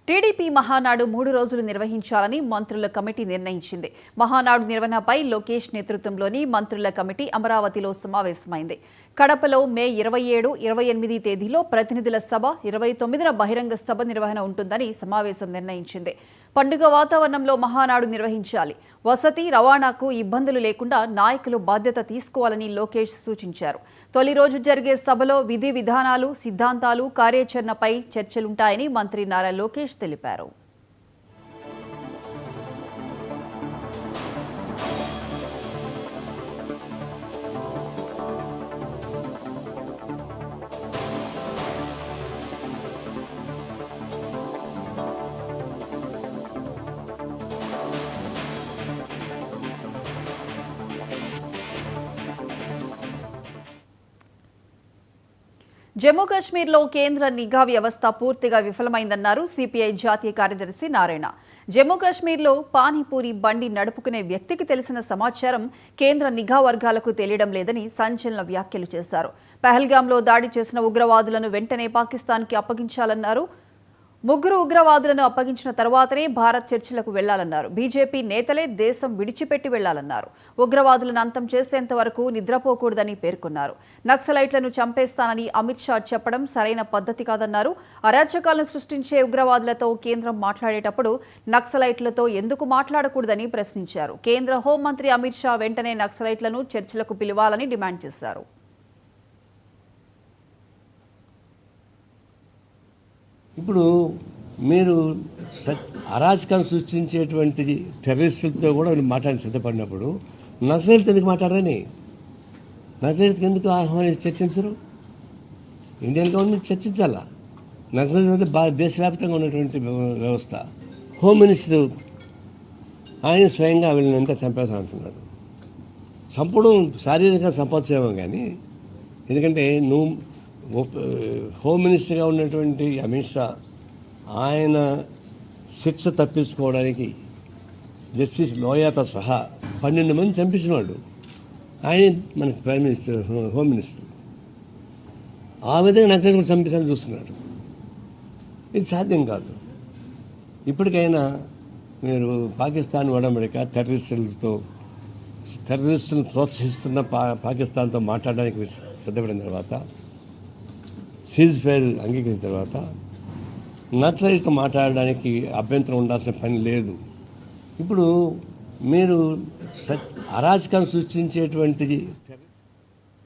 TDP Mahanadu 3 రోజులు నిర్వహించాలని మంత్రుల కమిటీ నిర్ణయించింది. మహానాడు నిర్వహణపై లోకేష్ నేతృత్వంలోని మంత్రుల కమిటీ అమరావతిలో సమావేశమైంది. కడపలో మే 27, 28 తేదీలో ప్రతినిధుల సభ, 29న బహిరంగ సభ నిర్వహణ ఉంటుందని సమావేశం నిర్ణయించింది. పండుగ వాతావరణంలో మహానాడు నిర్వహించాలి. వసతి, రవాణాకు ఇబ్బందులు లేకుండా నాయకులు బాధ్యత తీసుకోవాలని లోకేష్ సూచించారు. తొలి రోజు జరిగే సభలో విధి విధానాలు, సిద్ధాంతాలు, కార్యాచరణపై చర్చలుంటాయని మంత్రి నారా లోకేష్ తెలిపారు. జమ్మూ కాశ్మీర్లో కేంద్ర నిఘా వ్యవస్థ పూర్తిగా విఫలమైందన్నారు సిపిఐ జాతీయ కార్యదర్శి నారాయణ. జమ్మూ కాశ్మీర్లో పానీపూరి బండి నడుపుకునే వ్యక్తికి తెలిసిన సమాచారం కేంద్ర నిఘా వర్గాలకు తెలియడం లేదని సంచలన వ్యాఖ్యలు చేశారు. పహల్గాంలో దాడి చేసిన ఉగ్రవాదులను వెంటనే పాకిస్తాన్కి అప్పగించాలన్నారు. 3 ఉగ్రవాదులను అప్పగించిన తర్వాతనే భారత్ చర్చలకు వెళ్లాలన్నారు. బీజేపీ నేతలే దేశం విడిచిపెట్టి వెళ్లాలన్నారు. ఉగ్రవాదులను అంతం చేసేంత వరకు నిద్రపోకూడదని పేర్కొన్నారు. నక్సలైట్లను చంపేస్తానని అమిత్ షా చెప్పడం సరైన పద్ధతి కాదన్నారు. అరాచకాలను సృష్టించే ఉగ్రవాదులతో కేంద్రం మాట్లాడేటప్పుడు నక్సలైట్లతో ఎందుకు మాట్లాడకూడదని ప్రశ్నించారు. కేంద్ర హోంమంత్రి అమిత్ షా వెంటనే నక్సలైట్లను చర్చలకు పిలవాలని డిమాండ్ చేశారు. ఇప్పుడు మీరు అరాచకాన్ని సృష్టించేటువంటి టెర్రరిస్టులతో కూడా మాట్లాడి సిద్ధపడినప్పుడు నక్సలైట్తో ఎందుకు మాట్లాడరని, నక్సలైట్కి ఎందుకు చర్చించరు? ఇండియన్ గవర్నమెంట్ చర్చించాలా. నక్సలైట్ అంటే దేశవ్యాప్తంగా ఉన్నటువంటి వ్యవస్థ. హోమ్ మినిస్టర్ ఆయన స్వయంగా వీళ్ళని ఎంత చంపేస్తా అంటున్నాడు. చంపడం శారీరకంగా చంపొచ్చేమో కానీ, ఎందుకంటే నువ్వు హోమ్ మినిస్టర్గా ఉన్నటువంటి అమిత్ షా ఆయన శిక్ష తప్పించుకోవడానికి జస్టిస్ లోయాతో సహా 12 మంది చంపించినవాడు ఆయన మన ప్రైమ్ మినిస్టర్, హోమ్ మినిస్టర్. ఆ విధంగా నక్సలైట్ చంపించాలని చూస్తున్నాడు. ఇది సాధ్యం కాదు. ఇప్పటికైనా మీరు పాకిస్తాన్ ఒడంబడిక టెర్రరిస్టులను ప్రోత్సహిస్తున్న పాకిస్తాన్తో మాట్లాడడానికి సిద్ధపడిన తర్వాత, సీజ్ ఫైర్ అంగీకరించిన తర్వాత నక్సలైట్తో మాట్లాడడానికి అభ్యంతరం ఉండాల్సిన పని లేదు. ఇప్పుడు మీరు అరాచకాన్ని సృష్టించేటువంటి